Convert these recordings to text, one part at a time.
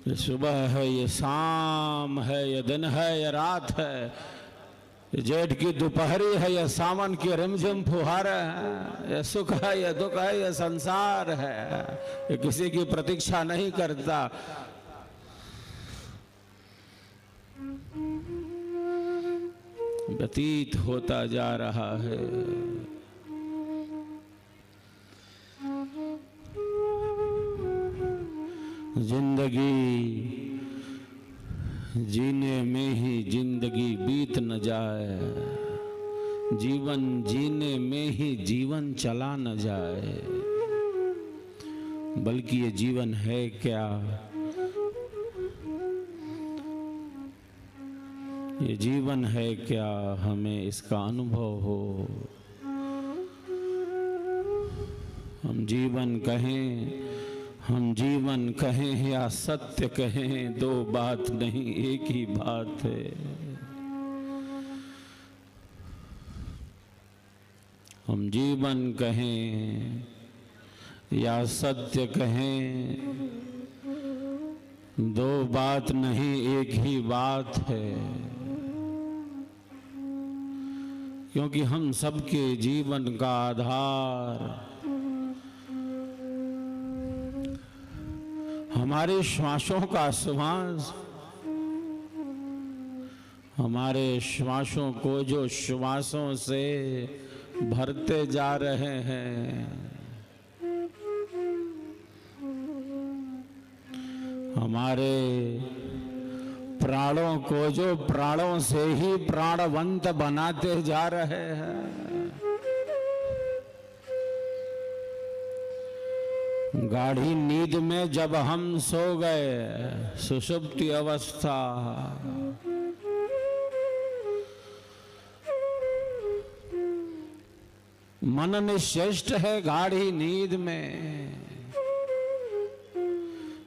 ये सुबह है, ये शाम है, ये दिन है, ये रात है, ये जेठ की दोपहरी है, ये सावन की रिमझिम फुहार है, ये सुख है, ये दुख है, ये संसार है। ये किसी की प्रतीक्षा नहीं करता। व्यतीत होता जा रहा है। जिंदगी जीने में ही जिंदगी बीत न जाए, जीवन जीने में ही जीवन चला न जाए, बल्कि ये जीवन है क्या, ये जीवन है क्या, हमें इसका अनुभव हो। हम जीवन कहें, हम जीवन कहें या सत्य कहें, दो बात नहीं एक ही बात है। हम जीवन कहें या सत्य कहें, दो बात नहीं एक ही बात है। क्योंकि हम सबके जीवन का आधार हमारे श्वासों का श्वास, हमारे श्वासों को जो श्वासों से भरते जा रहे हैं, हमारे प्राणों को जो प्राणों से ही प्राणवंत बनाते जा रहे हैं। गाढ़ी नींद में जब हम सो गए, सुषुप्ति अवस्था, मन निश्चेष्ट है गाढ़ी नींद में।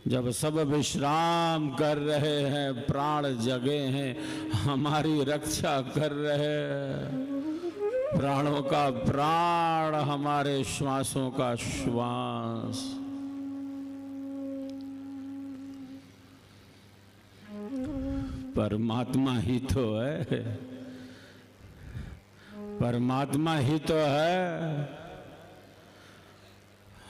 जब सब विश्राम कर रहे हैं, प्राण जगे हैं, हमारी रक्षा कर रहे हैं। प्राणों का प्राण, हमारे श्वासों का श्वास। परमात्मा ही तो है, परमात्मा ही तो है।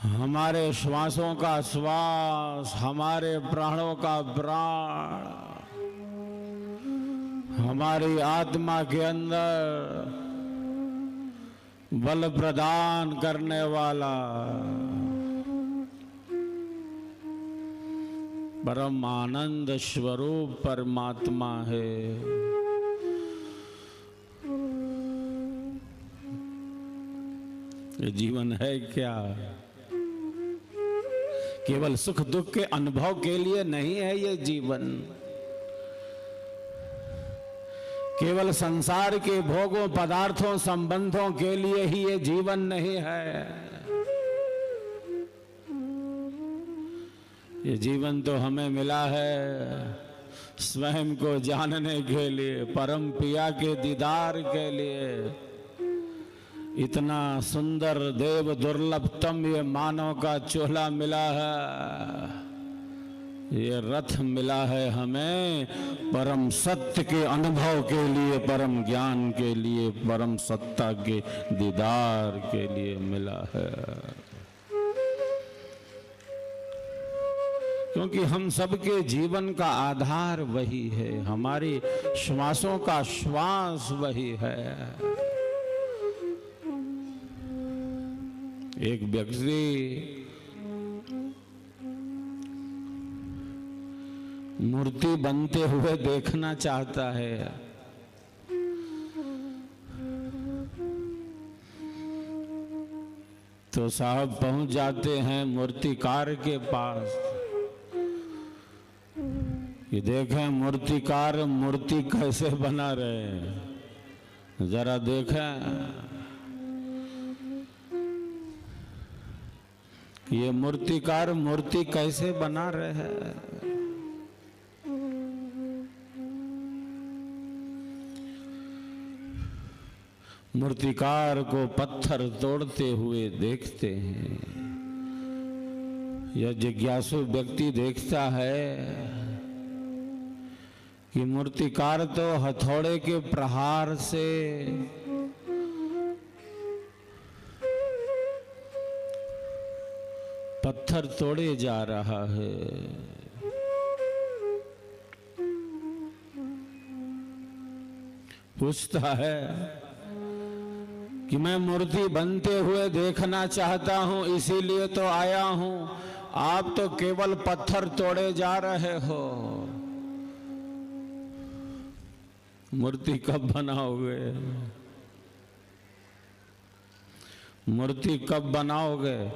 हमारे श्वासों का श्वास, हमारे प्राणों का प्राण, हमारी आत्मा के अंदर बल प्रदान करने वाला परम आनंद स्वरूप परमात्मा है। ये जीवन है क्या? केवल सुख दुख के अनुभव के लिए नहीं है ये जीवन। केवल संसार के भोगों, पदार्थों, संबंधों के लिए ही ये जीवन नहीं है। ये जीवन तो हमें मिला है स्वयं को जानने के लिए, परम पिया के दीदार के लिए। इतना सुंदर देव दुर्लभतम ये मानव का चोला मिला है, ये रथ मिला है हमें परम सत्य के अनुभव के लिए, परम ज्ञान के लिए, परम सत्ता के दीदार के लिए मिला है। क्योंकि हम सबके जीवन का आधार वही है, हमारी श्वासों का श्वास वही है। एक व्यक्ति मूर्ति बनते हुए देखना चाहता है, तो साहब पहुंच जाते हैं मूर्तिकार के पास कि देखें मूर्तिकार मूर्ति कैसे बना रहे हैं, जरा देखें ये मूर्तिकार मूर्ति कैसे बना रहे हैं। मूर्तिकार को पत्थर तोड़ते हुए देखते हैं। यह जिज्ञासु व्यक्ति देखता है कि मूर्तिकार तो हथौड़े के प्रहार से पत्थर तोड़े जा रहा है। पूछता है कि मैं मूर्ति बनते हुए देखना चाहता हूं, इसीलिए तो आया हूं। आप तो केवल पत्थर तोड़े जा रहे हो। मूर्ति कब बनाओगे? मूर्ति कब बनाओगे?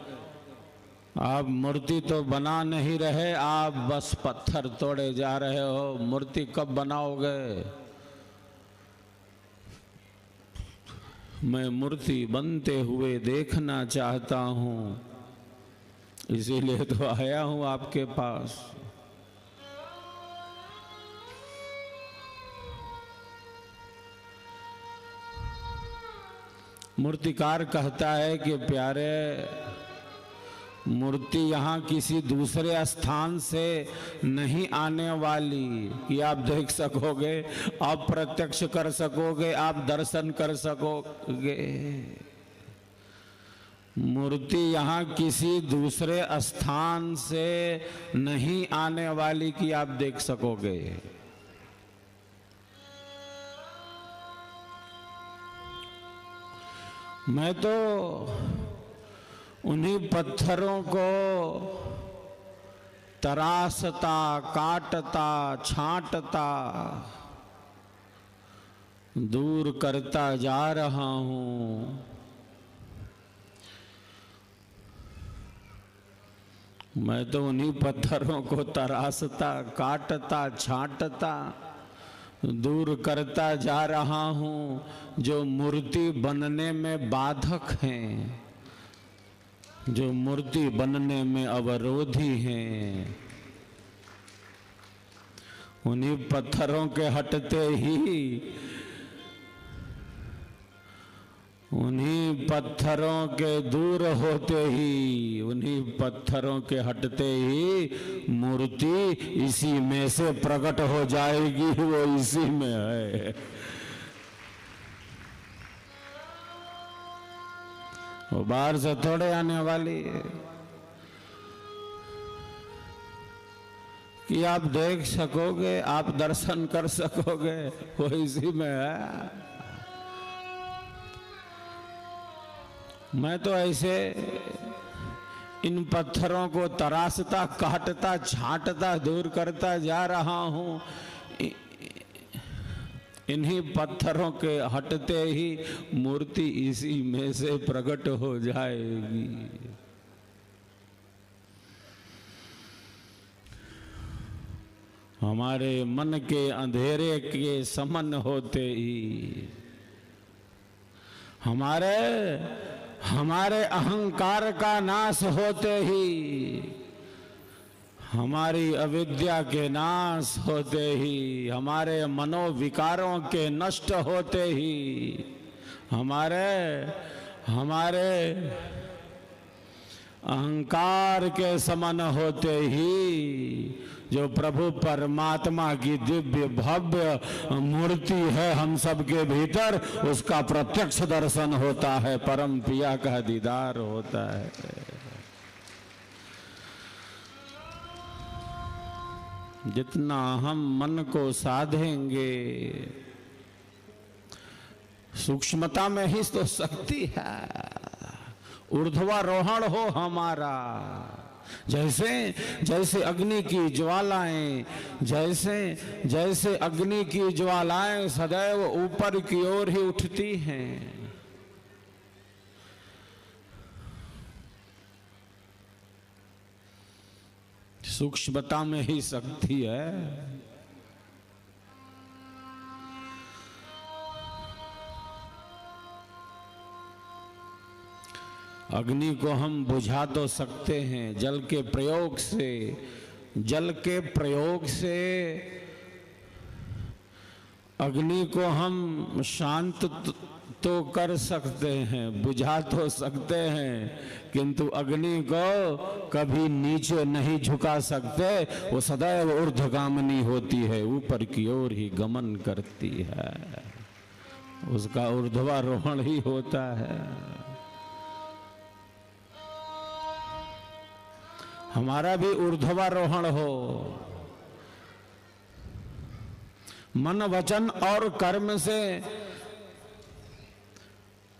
आप मूर्ति तो बना नहीं रहे, आप बस पत्थर तोड़े जा रहे हो। मूर्ति कब बनाओगे? मैं मूर्ति बनते हुए देखना चाहता हूं, इसीलिए तो आया हूं आपके पास। मूर्तिकार कहता है कि प्यारे, मूर्ति यहाँ किसी दूसरे स्थान से नहीं आने वाली कि आप देख सकोगे, आप प्रत्यक्ष कर सकोगे, आप दर्शन कर सकोगे। मूर्ति यहाँ किसी दूसरे स्थान से नहीं आने वाली कि आप देख सकोगे। मैं तो उन्हीं पत्थरों को तराशता, काटता, छांटता, दूर करता जा रहा हूं। मैं तो उन्हीं पत्थरों को तराशता, काटता, छांटता, दूर करता जा रहा हूं जो मूर्ति बनने में बाधक हैं, जो मूर्ति बनने में अवरोधी हैं। उन्हीं पत्थरों के हटते ही, उन्हीं पत्थरों के दूर होते ही, उन्हीं पत्थरों के हटते ही मूर्ति इसी में से प्रकट हो जाएगी। वो इसी में है। वो बाहर से थोड़े आने वाली है कि आप देख सकोगे, आप दर्शन कर सकोगे। वो इसी में है। मैं तो ऐसे इन पत्थरों को तराशता, काटता, छांटता, दूर करता जा रहा हूं। इन्हीं पत्थरों के हटते ही मूर्ति इसी में से प्रकट हो जाएगी। हमारे मन के अंधेरे के समन होते ही, हमारे अहंकार का नाश होते ही, हमारी अविद्या के नाश होते ही, हमारे मनोविकारों के नष्ट होते ही, हमारे अहंकार के समन होते ही जो प्रभु परमात्मा की दिव्य भव्य मूर्ति है हम सबके भीतर, उसका प्रत्यक्ष दर्शन होता है, परम पिया का दीदार होता है। जितना हम मन को साधेंगे, सूक्ष्मता में ही तो शक्ति है। ऊर्ध्वारोहण हो हमारा, जैसे अग्नि की ज्वालाएं, जैसे अग्नि की ज्वालाएं सदैव ऊपर की ओर ही उठती हैं, सूक्ष्मता में ही शक्ति है। अग्नि को हम बुझा तो सकते हैं जल के प्रयोग से, अग्नि को हम शांत तो कर सकते हैं, बुझा तो सकते हैं, किंतु अग्नि को कभी नीचे नहीं झुका सकते। वो सदैव ऊर्ध्वगामिनी होती है, ऊपर की ओर ही गमन करती है, उसका ऊर्ध्वारोहण ही होता है। हमारा भी ऊर्ध्वारोहण हो, मन वचन और कर्म से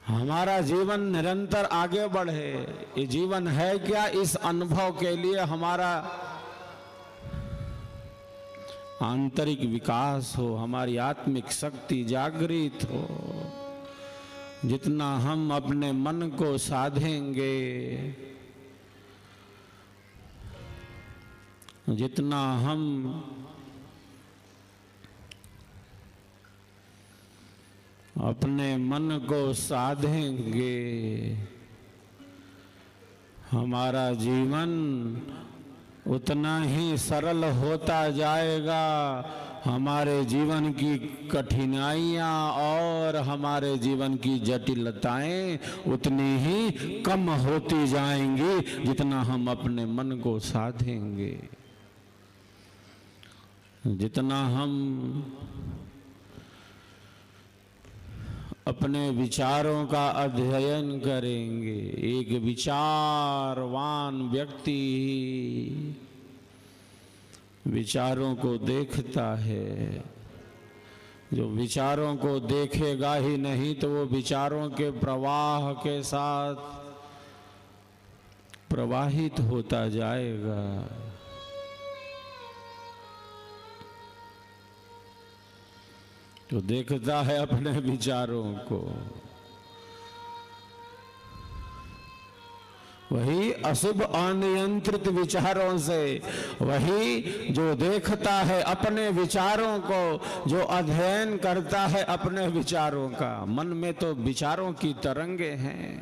हमारा जीवन निरंतर आगे बढ़े। ये जीवन है क्या, इस अनुभव के लिए हमारा आंतरिक विकास हो, हमारी आत्मिक शक्ति जागृत हो। जितना हम अपने मन को साधेंगे, जितना हम अपने मन को साधेंगे, हमारा जीवन उतना ही सरल होता जाएगा। हमारे जीवन की कठिनाइयाँ और हमारे जीवन की जटिलताएं उतनी ही कम होती जाएंगी जितना हम अपने मन को साधेंगे। जितना हम अपने विचारों का अध्ययन करेंगे, एक विचारवान व्यक्ति विचारों को देखता है। जो विचारों को देखेगा ही नहीं तो वो विचारों के प्रवाह के साथ प्रवाहित होता जाएगा। तो देखता है अपने विचारों को, वही अशुभ अनियंत्रित विचारों से, वही जो देखता है अपने विचारों को, जो अध्ययन करता है अपने विचारों का। मन में तो विचारों की तरंगे हैं,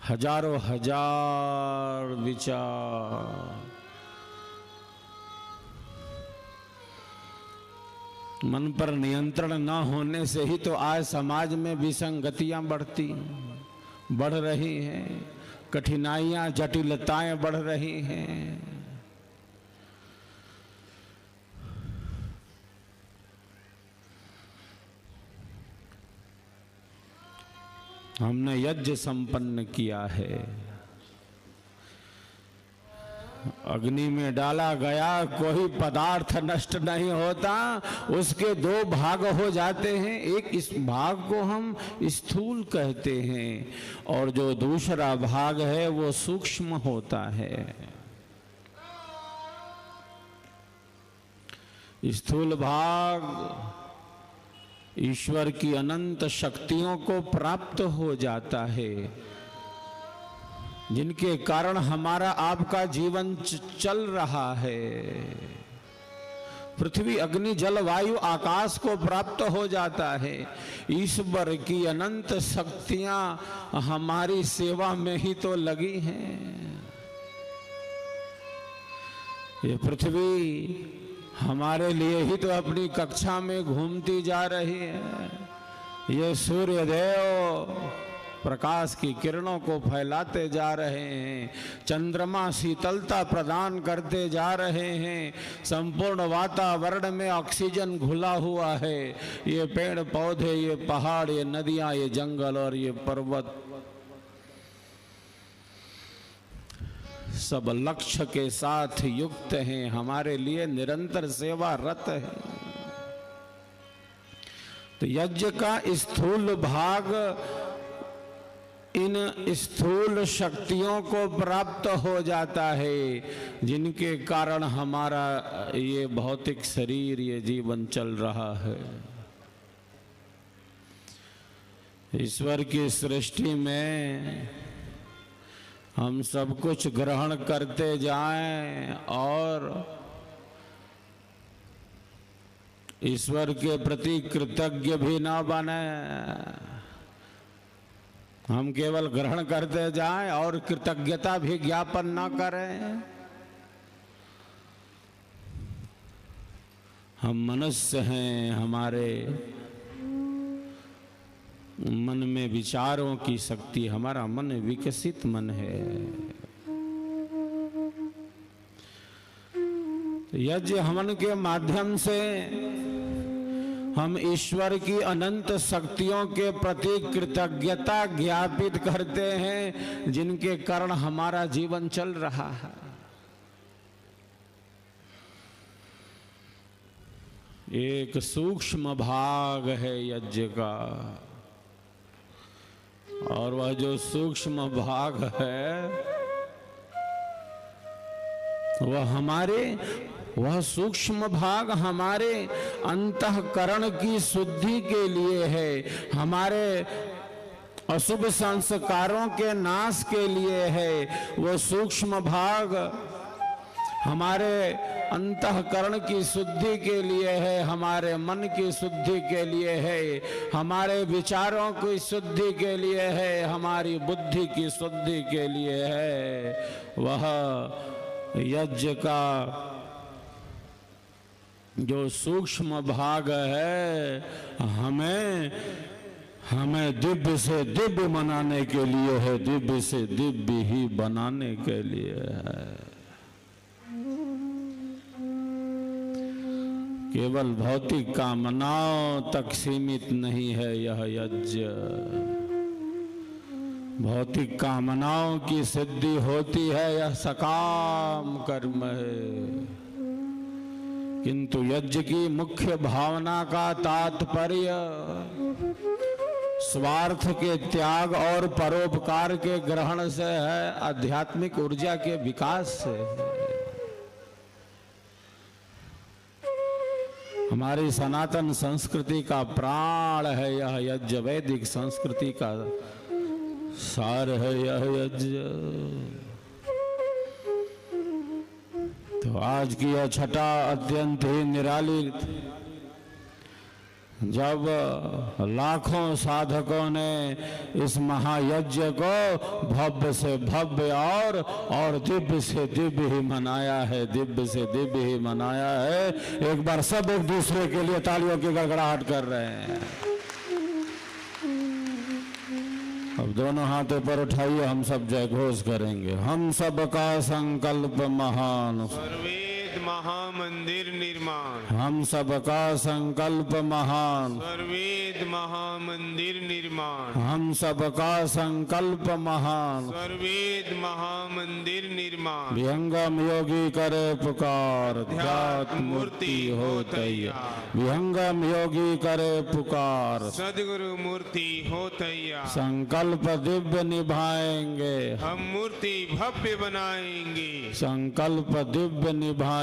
हजारों हजार विचार। मन पर नियंत्रण न होने से ही तो आज समाज में विसंगतियां बढ़ रही हैं, कठिनाइयां जटिलताएं बढ़ रही हैं। हमने यज्ञ संपन्न किया है, अग्नि में डाला गया कोई पदार्थ नष्ट नहीं होता, उसके दो भाग हो जाते हैं। एक इस भाग को हम स्थूल कहते हैं और जो दूसरा भाग है वो सूक्ष्म होता है। स्थूल भाग ईश्वर की अनंत शक्तियों को प्राप्त हो जाता है, जिनके कारण हमारा आपका जीवन चल रहा है। पृथ्वी अग्नि जल वायु आकाश को प्राप्त हो जाता है। ईश्वर की अनंत शक्तियां हमारी सेवा में ही तो लगी हैं। ये पृथ्वी हमारे लिए ही तो अपनी कक्षा में घूमती जा रही है। ये सूर्य देव प्रकाश की किरणों को फैलाते जा रहे हैं, चंद्रमा शीतलता प्रदान करते जा रहे हैं, संपूर्ण वातावरण में ऑक्सीजन घुला हुआ है। ये पेड़ पौधे, ये पहाड़, ये नदियां, ये जंगल और ये पर्वत सब लक्ष्य के साथ युक्त हैं, हमारे लिए निरंतर सेवारत हैं। तो यज्ञ का स्थूल भाग इन स्थूल शक्तियों को प्राप्त हो जाता है, जिनके कारण हमारा ये भौतिक शरीर, ये जीवन चल रहा है। ईश्वर की सृष्टि में हम सब कुछ ग्रहण करते जाएं और ईश्वर के प्रति कृतज्ञ भी ना बने। हम केवल ग्रहण करते जाएं और कृतज्ञता भी ज्ञापन ना करें। हम मनुष्य हैं, हमारे मन में विचारों की शक्ति, हमारा मन विकसित मन है। यज्ञ हवन के माध्यम से हम ईश्वर की अनंत शक्तियों के प्रति कृतज्ञता ज्ञापित करते हैं, जिनके कारण हमारा जीवन चल रहा है। एक सूक्ष्म भाग है यज्ञ का, और वह जो सूक्ष्म भाग है वह सूक्ष्म भाग हमारे अंतःकरण की शुद्धि के लिए है, हमारे अशुभ संस्कारों के नाश के लिए है। वो सूक्ष्म भाग हमारे अंतःकरण की शुद्धि के लिए है, हमारे मन की शुद्धि के लिए है, हमारे विचारों की शुद्धि के लिए है, हमारी बुद्धि की शुद्धि के लिए है। वह यज्ञ का जो सूक्ष्म भाग है हमें दिव्य से दिव्य बनाने के लिए है, दिव्य से दिव्य ही बनाने के लिए है। केवल भौतिक कामनाओं तक सीमित नहीं है यह यज्ञ। भौतिक कामनाओं की सिद्धि होती है, यह सकाम कर्म है। किंतु यज्ञ की मुख्य भावना का तात्पर्य स्वार्थ के त्याग और परोपकार के ग्रहण से है, आध्यात्मिक ऊर्जा के विकास से है। हमारी सनातन संस्कृति का प्राण है यह यज्ञ, वैदिक संस्कृति का सार है यह यज्ञ। तो आज की यह छठा अत्यंत ही निराली, जब लाखों साधकों ने इस महायज्ञ को भव्य से भव्य और दिव्य से दिव्य ही मनाया है, दिव्य से दिव्य ही मनाया है। एक बार सब एक दूसरे के लिए तालियों की गड़गड़ाहट कर रहे हैं। अब दोनों हाथ ऊपर उठाइए, हम सब जय घोष करेंगे। हम सब का संकल्प महान, सर्वेद महामंदिर निर्माण। हम सब का संकल्प महान, सर्वेद महामंदिर निर्माण। हम सब का संकल्प महान, सर्वेद महामंदिर निर्माण। विहंगम योगी करे पुकार, ध्यात्म मूर्ति हो तैयार। विहंगम योगी करे पुकार, सदगुरु मूर्ति हो तैयार। संकल्प दिव्य निभाएंगे, हम मूर्ति भव्य बनाएंगे। संकल्प दिव्य निभाएंगे,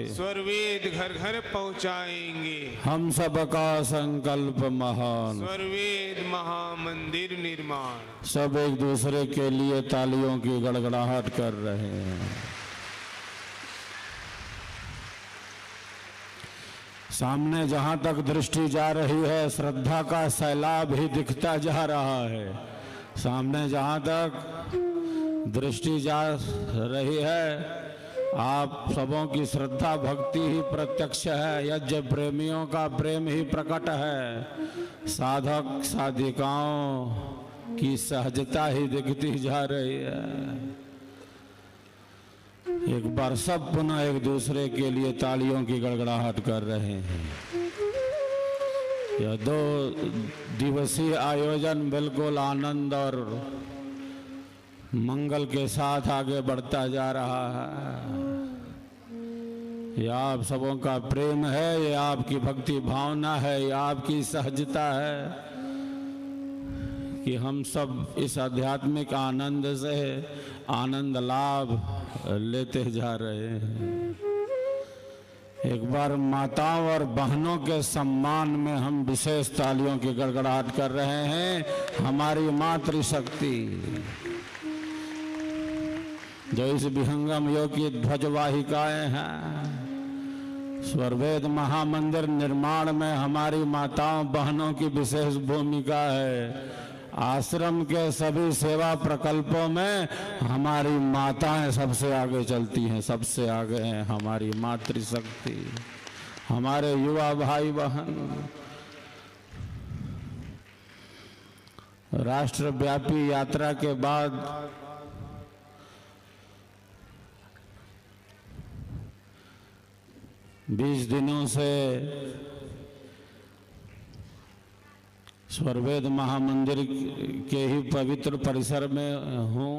स्वर्वेद घर घर पहुँचाएंगे। हम सब का संकल्प महान। स्वर्वेद महामंदिर निर्माण। सब एक दूसरे के लिए तालियों की गड़गड़ाहट कर रहे हैं। सामने जहां तक दृष्टि जा रही है, श्रद्धा का सैलाब ही दिखता जा रहा है। सामने जहां तक दृष्टि जा रही है, आप सबों की श्रद्धा भक्ति ही प्रत्यक्ष है। यज्ञ प्रेमियों का प्रेम ही प्रकट है। साधक साधिकाओं की सहजता ही दिखती जा रही है। एक बार सब पुनः एक दूसरे के लिए तालियों की गड़गड़ाहट कर रहे हैं। यह 2 दिवसीय आयोजन बिल्कुल आनंद और मंगल के साथ आगे बढ़ता जा रहा है। यह आप सबों का प्रेम है, यह आपकी भक्ति भावना है, यह आपकी सहजता है कि हम सब इस आध्यात्मिक आनंद से आनंद लाभ लेते जा रहे हैं। एक बार माताओं और बहनों के सम्मान में हम विशेष तालियों की गड़गड़ाहट कर रहे हैं। हमारी मातृशक्ति जो इस विहंगम योग की ध्वजवाहिकाएं हैं, स्वर्वेद महामंदिर निर्माण में हमारी माताओं बहनों की विशेष भूमिका है। आश्रम के सभी सेवा प्रकल्पों में हमारी माताएं सबसे आगे चलती हैं, सबसे आगे हैं हमारी मातृशक्ति, हमारे युवा भाई बहन। राष्ट्रव्यापी यात्रा के बाद बीस दिनों से स्वरवेद महामंदिर के ही पवित्र परिसर में हूँ।